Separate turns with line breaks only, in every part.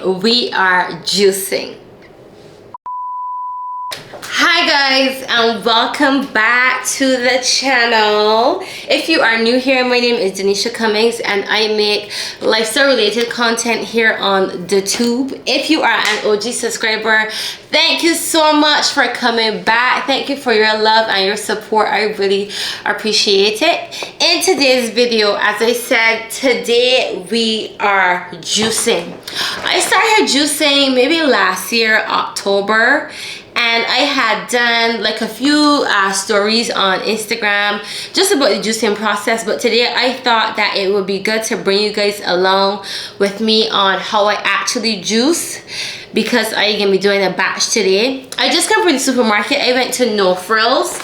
we are juicing. Hi guys, and welcome back to the channel. If you are new here, my name is daneishacummins and I make lifestyle related content here on the tube. If you are an OG subscriber, thank you so much for coming back. Thank you for your love and your support. I really appreciate it. In today's video, as I said, today we are juicing. I started juicing maybe last year, October, and I had done like a few stories on Instagram just about the juicing process, but today I thought that it would be good to bring you guys along with me on how I actually juice, because I'm gonna be doing a batch today. I just came from the supermarket. I went to No Frills.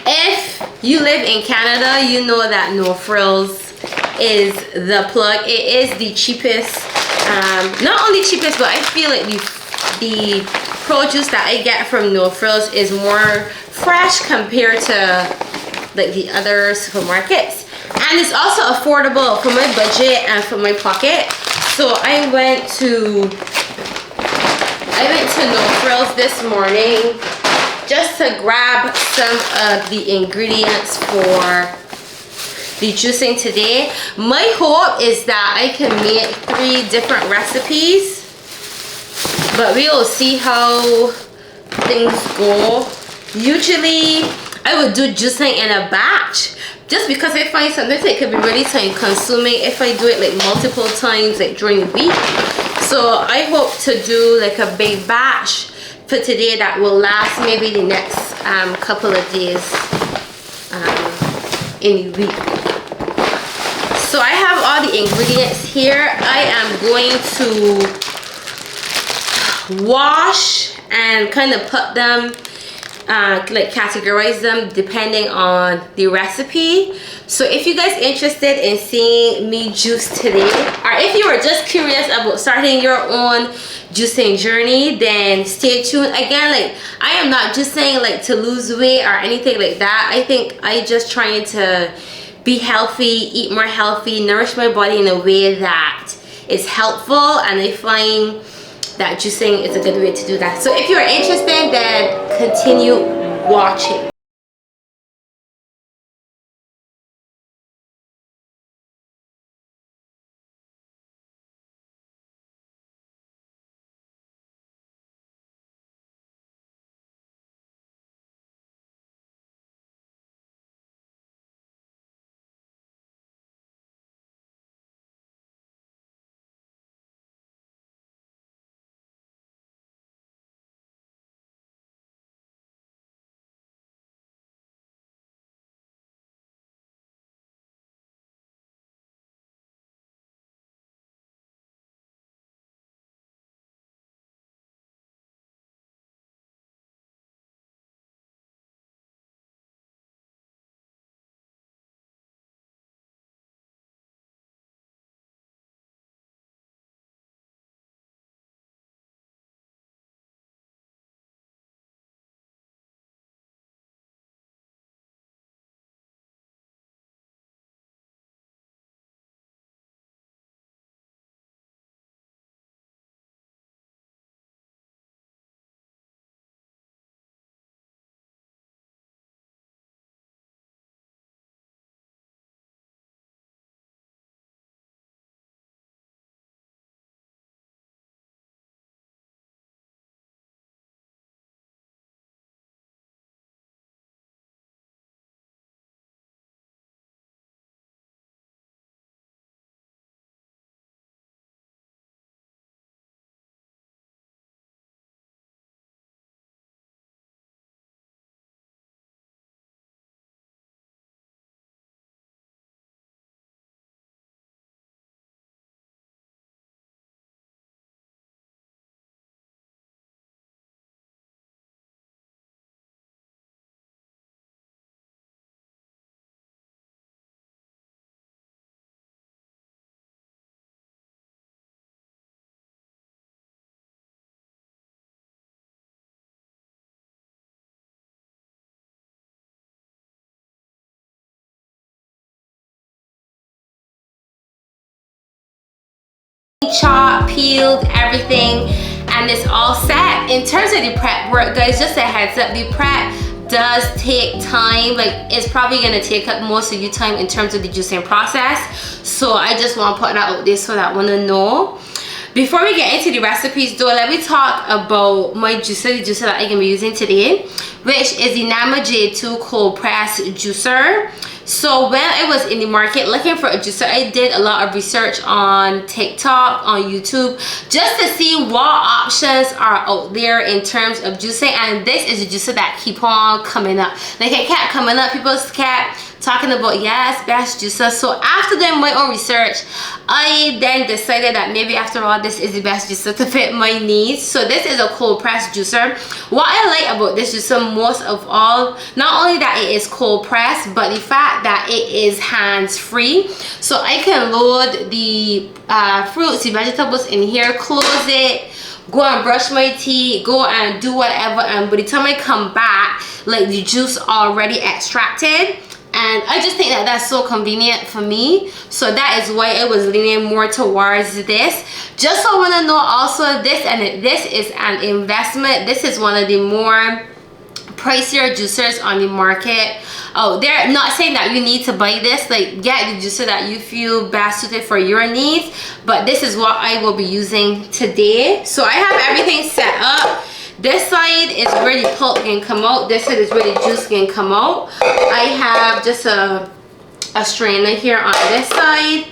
If you live in Canada, you know that No Frills is the plug. It is the cheapest, not only cheapest, but I feel like the produce that I get from No Frills is more fresh compared to like the other supermarkets, and it's also affordable for my budget and for my pocket. So I went to No Frills this morning just to grab some of the ingredients for the juicing today. My hope is that I can make 3 different recipes, but we will see how things go. Usually I would do juicing in a batch just because I find sometimes it could be really time consuming if I do it like multiple times like during the week. So I hope to do like a big batch for today that will last maybe the next couple of days in the week. So I have all the ingredients here. I am going to wash and kind of put them like categorize them depending on the recipe. So if you guys interested in seeing me juice today, or if you are just curious about starting your own juicing journey, then stay tuned. Again, like I am not just saying like to lose weight or anything like that. I think I just trying to be healthy, eat more healthy, nourish my body in a way that is helpful, and I find that juicing is a good way to do that. So if you're interested, then continue watching. chopped, peeled, everything, and it's all set. In terms of the prep work, guys, just a heads up, the prep does take time. Like, it's probably gonna take up most of your time in terms of the juicing process. So I just want to put that out there so that one to know. Before we get into the recipes though, let me talk about my juicer, the juicer that I can be using today, which is the Nama J2 cold press juicer. So when I was in the market looking for a juicer, I did a lot of research on TikTok, on YouTube, just to see what options are out there in terms of juicing. And this is a juicer that keep on coming up. Like, it kept coming up, people kept talking about, yes, best juicer. So after doing my own research, I then decided that maybe after all, this is the best juicer to fit my needs. So this is a cold press juicer. What I like about this juicer most of all, not only that it is cold press, but the fact that it is hands free. So I can load the fruits, the vegetables in here, close it, go and brush my teeth, go and do whatever, and by the time I come back, like, the juice already extracted. And I just think that that's so convenient for me. So that is why I was leaning more towards this. Just so I want to know also, this is an investment. This is one of the more pricier juicers on the market. Oh, they're not saying that you need to buy this. Like, get the juicer that you feel best suited for your needs. But this is what I will be using today. So I have everything set up. This side is where the pulp can come out. This side is where the juice can come out. I have just a strainer here on this side.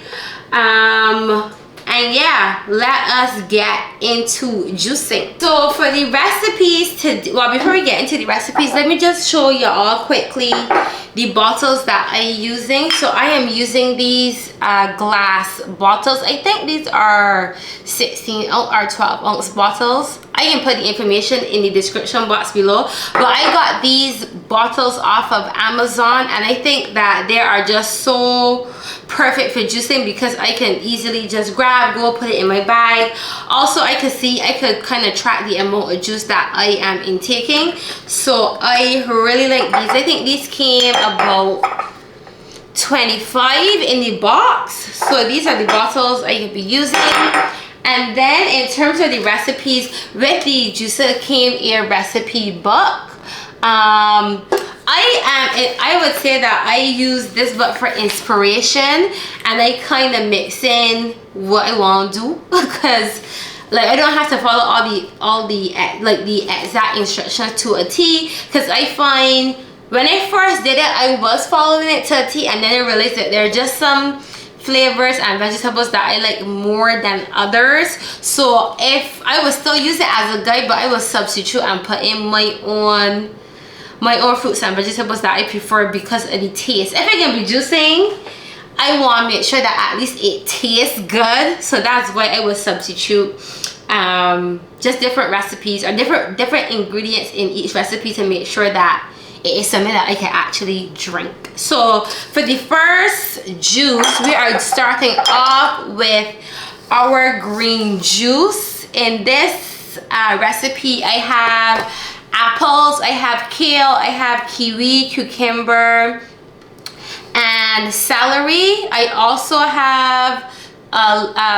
And yeah, let us get into juicing. So for the recipes today, well, before we get into the recipes, let me just show you all quickly the bottles that I'm using. So I am using these glass bottles. I think these are 16 ounce or 12 ounce bottles. I can put the information in the description box below, but I got these bottles off of Amazon, and I think that they are just so perfect for juicing because I can easily just grab, go put it in my bag. Also, I could kind of track the amount of juice that I am intaking. So I really like these. I think these came about 25 in the box. So these are the bottles I could be using. And then in terms of the recipes, with the juicer came a recipe book. I would say that I use this book for inspiration, and I kind of mix in what I want to do because, like, I don't have to follow all the exact instructions to a T, because I find when I first did it, I was following it to a T, and then I realized that there are just some flavors and vegetables that I like more than others. So if I would still use it as a guide, but I will substitute and put in my own fruits and vegetables that I prefer because of the taste. If I can be juicing, I want to make sure that at least it tastes good. So that's why I will substitute just different recipes or different ingredients in each recipe to make sure that it is something that I can actually drink. So for the first juice, we are starting off with our green juice. In this recipe, I have apples, I have kale, I have kiwi, cucumber, and celery. I also have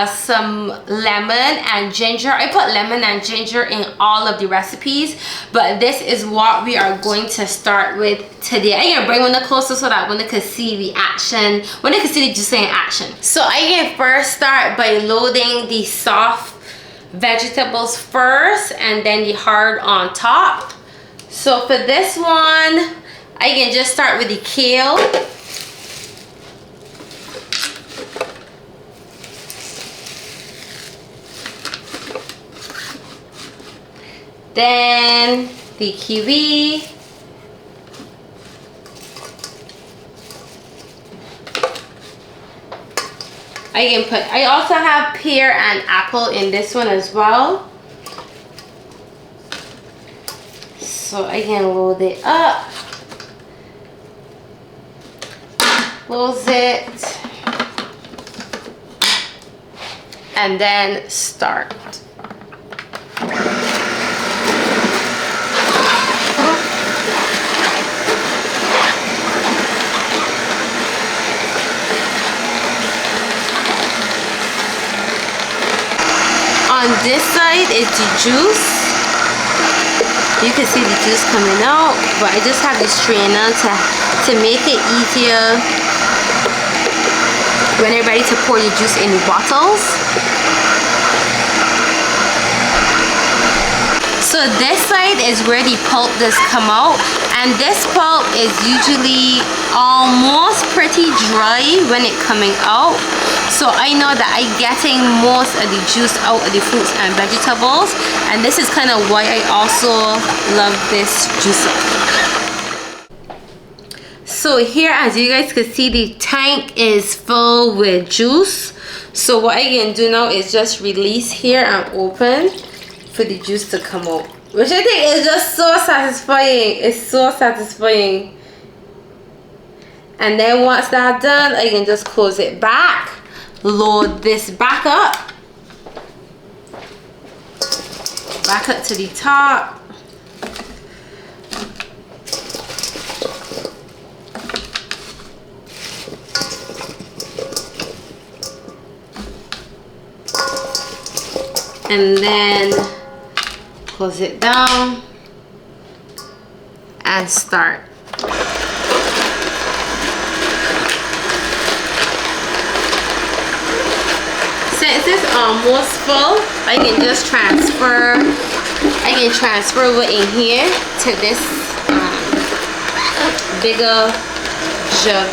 some lemon and ginger. I put lemon and ginger in all of the recipes, but this is what we are going to start with today. I'm gonna bring one closer so that one can see the action, one can see the juicing in action. So I can first start by loading the soft vegetables first and then the hard on top. So for this one, I can just start with the kale. Then the kiwi. I also have pear and apple in this one as well. So I can load it up. Close it. And then start. this side is the juice. You can see the juice coming out, but I just have the strainer to make it easier when you're ready to pour your juice in the bottles. So this side is where the pulp does come out, and this pulp is usually almost pretty dry when it coming out. So I know that I'm getting most of the juice out of the fruits and vegetables, and this is kind of why I also love this juicer. So here, as you guys can see, the tank is filled with juice. So what I can do now is just release here and open for the juice to come out, which I think is just so satisfying. It's so satisfying. And then once that's done, I can just close it back, load this back up to the top. And then close it down and start. Since it's almost full, I can just transfer what in here to this bigger jug.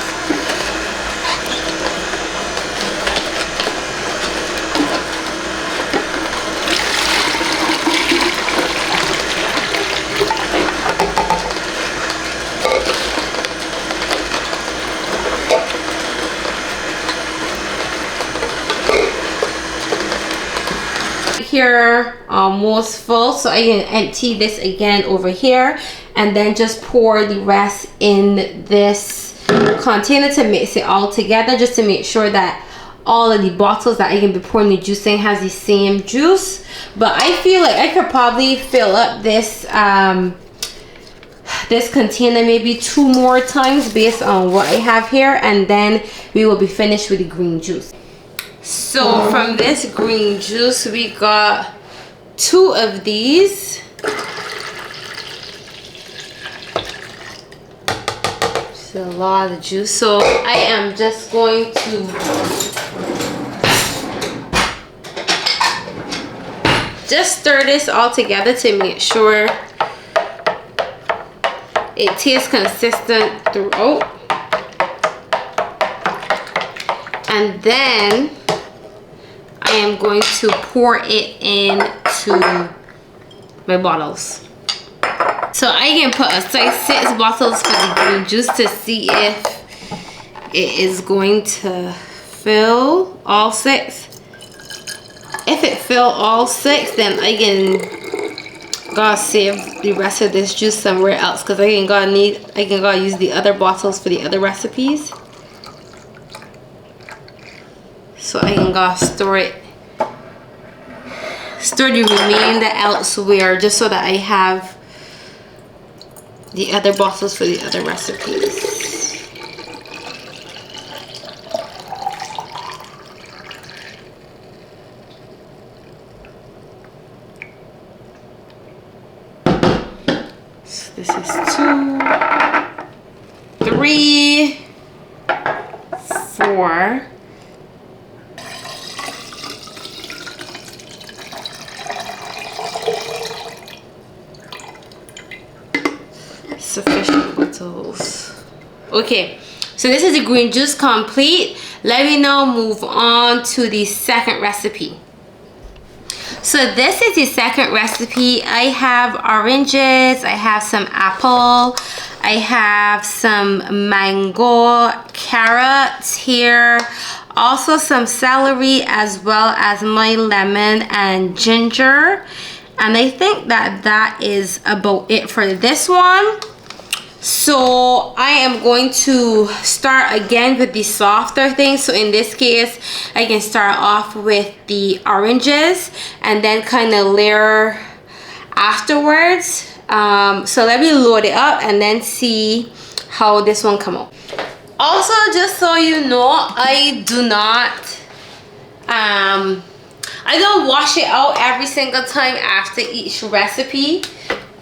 Here almost full, so I can empty this again over here and then just pour the rest in this container to mix it all together, just to make sure that all of the bottles that I can be pouring the juice in has the same juice. But I feel like I could probably fill up this this container maybe 2 more times based on what I have here, and then we will be finished with the green juice. So from this green juice, we got 2 of these. It's a lot of juice. So I am just going to just stir this all together to make sure it tastes consistent throughout. And then I am going to pour it into my bottles. So I can put aside 6 bottles for the green juice to see if it is going to fill all 6. If it fill all 6, then I can gotta save the rest of this juice somewhere else, because I can gotta use the other bottles for the other recipes. So I can go store the remainder elsewhere, just so that I have the other bottles for the other recipes. So this is 2, 3, 4. Sufficient bottles. Okay, so this is the green juice complete. Let me now move on to the second recipe. So this is the second recipe. I have oranges, I have some apple, I have some mango, carrots here, also some celery, as well as my lemon and ginger. And I think that is about it for this one. So I am going to start again with the softer things. So in this case, I can start off with the oranges and then kind of layer afterwards. So let me load it up and then see how this one come out. Also, just so you know, I I don't wash it out every single time after each recipe.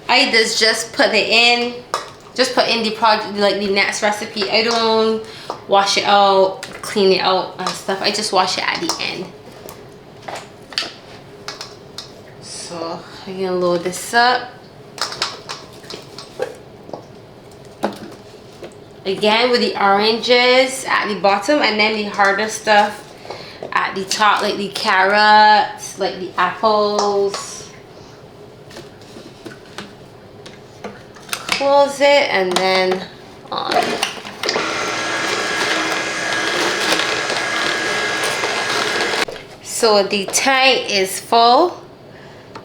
I just put it in. Just put in the project, like the next recipe. I don't wash it out, clean it out and stuff. I just wash it at the end. So I'm gonna load this up. Again with the oranges at the bottom, and then the harder stuff at the top, like the carrots, like the apples. Close it and then on. So the tank is full,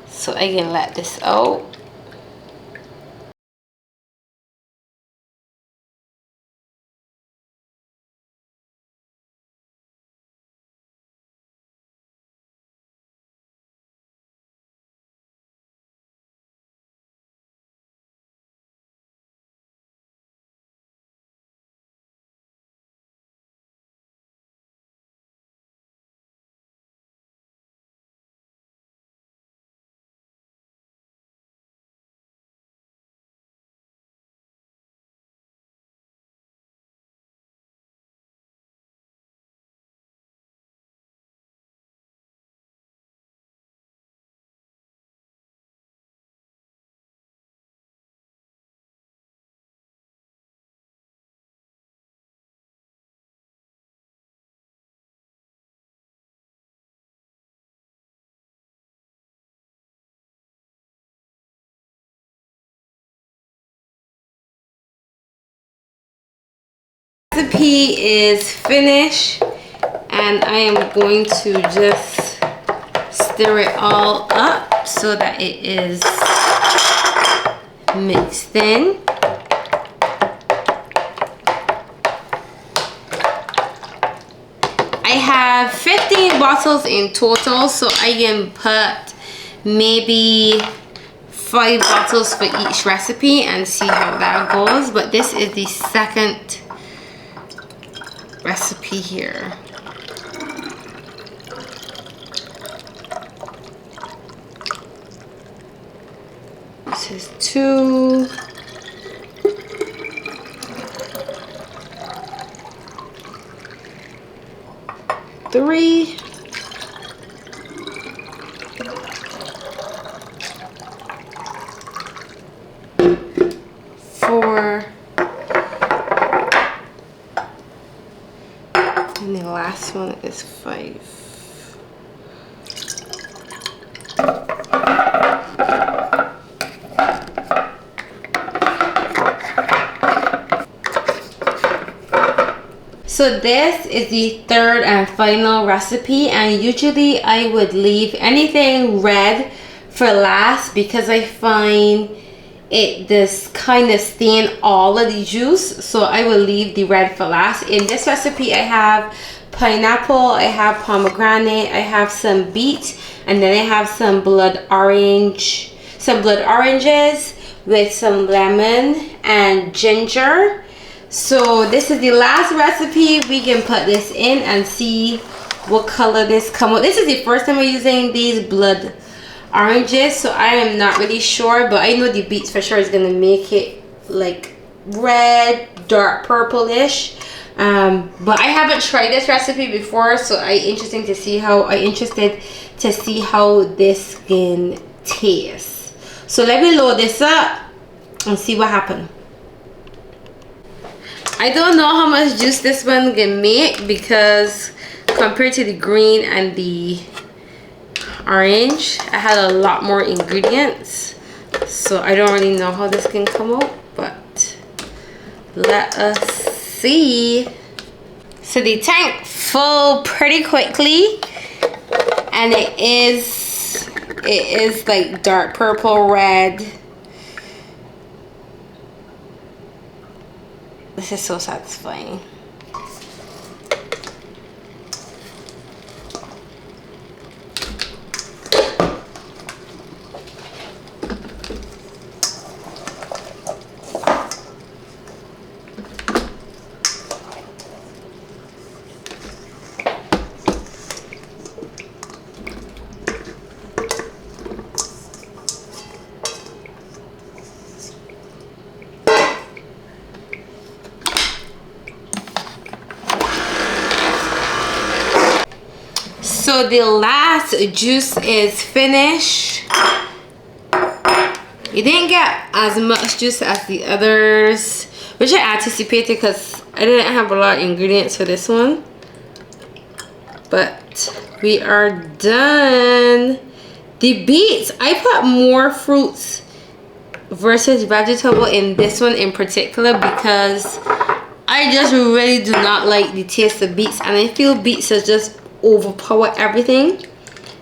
so I can let this out. Recipe is finished, and I am going to just stir it all up so that it is mixed in. I have 15 bottles in total, so I can put maybe 5 bottles for each recipe and see how that goes. But this is the second recipe here. This is 2. Three. 4. And the last one is 5. So this is the third and final recipe, and usually I would leave anything red for last because I find it does kind of stain all of the juice, so I will leave the red for last. In this recipe I have pineapple, I have pomegranate, I have some beet, and then I have some blood oranges with some lemon and ginger. So this is the last recipe. We can put this in and see what color this comes out. This is the first time I'm using these blood oranges, so I am not really sure, but I know the beets for sure is gonna make it like red, dark purplish. But I haven't tried this recipe before, so I'm interested to see how this can taste. So let me load this up and see what happens. I don't know how much juice this one can make because compared to the green and the orange, I had a lot more ingredients, so I don't really know how this can come out, but let us see. So the tank full pretty quickly, and it is like dark purple red. This is so satisfying. So the last juice is finished. It didn't get as much juice as the others, which I anticipated because I didn't have a lot of ingredients for this one. But we are done. The beets, I put more fruits versus vegetable in this one in particular because I just really do not like the taste of beets, and I feel beets has just overpower everything.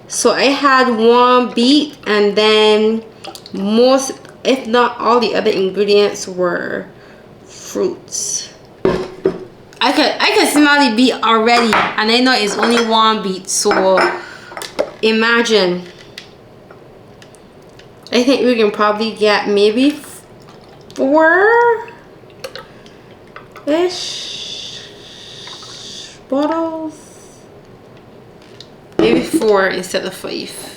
So I had one beet, and then most, if not all, the other ingredients were fruits. I could smell the beet already, and I know it's only one beet. So imagine. I think we can probably get maybe 4-ish bottles. Maybe 4 instead of 5.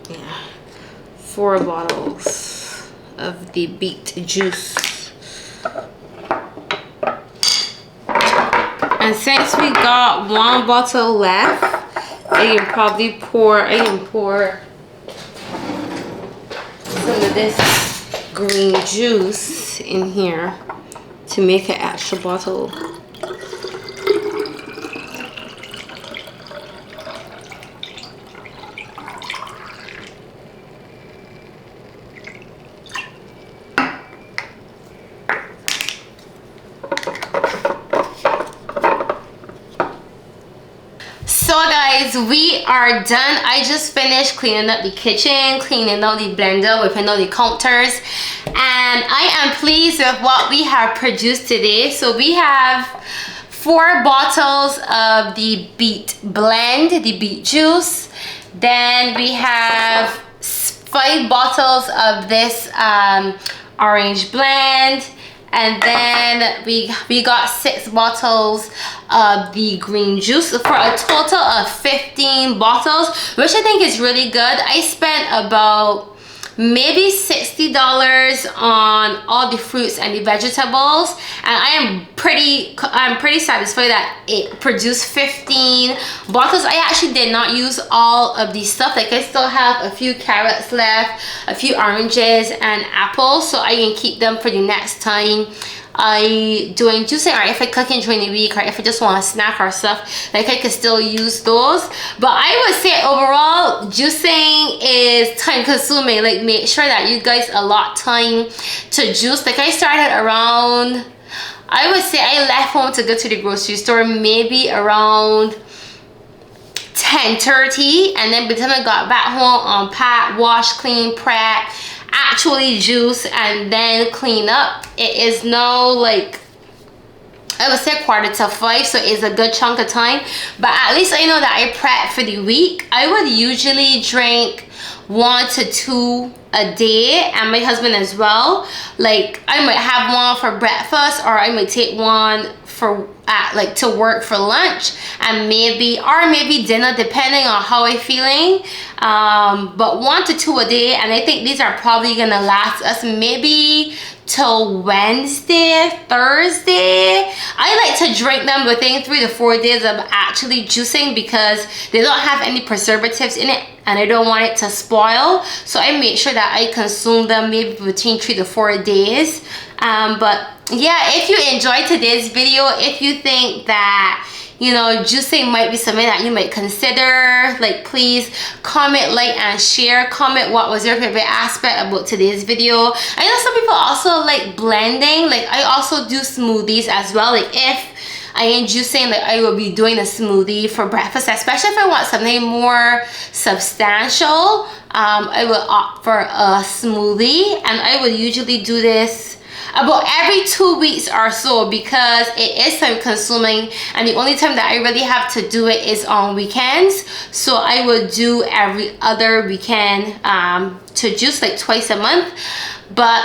Yeah, 4 bottles of the beet juice. And since we got 1 bottle left, I can pour some of this green juice in here to make an extra bottle. So guys, we are done. I just finished cleaning up the kitchen, cleaning out the blender, wiping out the counters, and I am pleased with what we have produced today. So we have 4 bottles of the beet blend, the beet juice. Then we have 5 bottles of this orange blend. And then we got 6 bottles of the green juice for a total of 15 bottles, which I think is really good. I spent about maybe $60 on all the fruits and the vegetables, and I'm pretty satisfied that it produced 15 bottles. I actually did not use all of the stuff. Like, I still have a few carrots left, a few oranges and apples, so I can keep them for the next time I doing juicing, or if I cooking during the week, or if I just want a snack or stuff, like, I could still use those. But I would say overall juicing is time consuming. Like, make sure that you guys allot time to juice. Like, I started around, I would say I left home to go to the grocery store maybe around 10:30, and then by the time I got back home, unpack, wash, clean, prep, actually juice, and then clean up, it is now like, I would say 4:45, so it's a good chunk of time. But at least I know that I prep for the week. I would usually drink 1 to 2 a day, and my husband as well. Like, I might have one for breakfast, or I might take one for like to work for lunch, and maybe dinner, depending on how I'm feeling. But 1 to 2 a day, and I think these are probably gonna last us maybe till Wednesday, Thursday. I like to drink them within 3 to 4 days of actually juicing, because they don't have any preservatives in it, and I don't want it to spoil. So I make sure that I consume them maybe between 3 to 4 days. But yeah, if you enjoyed today's video, if you think that, you know, juicing might be something that you might consider, like, please comment, like, and share. Comment what was your favorite aspect about today's video. I know some people also like blending. Like, I also do smoothies as well. Like, if I am juicing, like, I will be doing a smoothie for breakfast, especially if I want something more substantial. I will opt for a smoothie, and I will usually do this about every 2 weeks or so, because it is time consuming, and the only time that I really have to do it is on weekends. So I would do every other weekend to juice, like, twice a month. But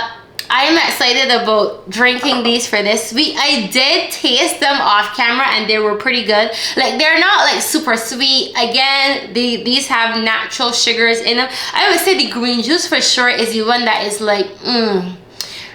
I'm excited about drinking these for this week. I did taste them off camera and they were pretty good. Like, they're not like super sweet. Again, these have natural sugars in them. I would say the green juice for sure is the one that is like, I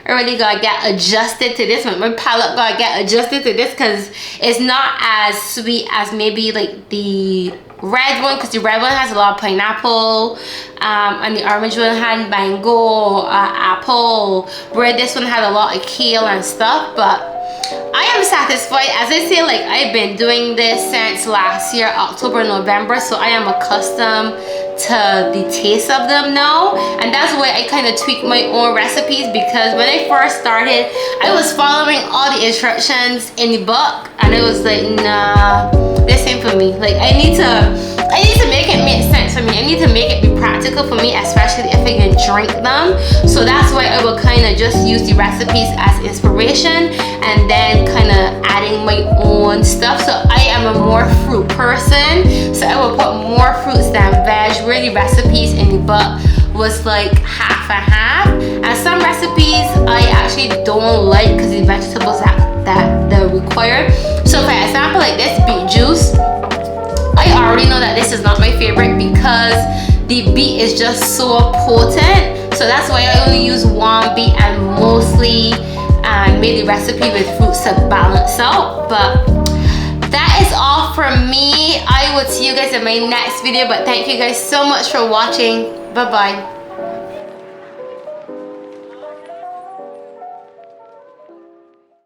really gotta get adjusted to this one. My palate gotta get adjusted to this because it's not as sweet as maybe like the red one, because the red one has a lot of pineapple, and the orange one had mango, apple, where this one had a lot of kale and stuff. But I am satisfied. As I say, like, I've been doing this since last year, October, November, so I am accustomed to the taste of them now, and that's why I kind of tweak my own recipes, because when I first started, I was following all the instructions in the book, and it was like, nah, this ain't for me. Like, I need to make it make sense for me. I need to make it be practical for me, especially if I can drink them. So that's why I will kind of just use the recipes as inspiration and then kind of adding my own stuff. So I am a more fruit person, so I will put more fruits than veg. Where the recipes in the book was like half and half, and some recipes I actually don't like because the vegetables that they're required. So for example, like this beet juice, I already know that this is not my favorite because the beet is just so potent. So that's why I only use one beet and mostly made the recipe with fruits to balance out. But that is all from me. I will see you guys in my next video, but thank you guys so much for watching. Bye bye.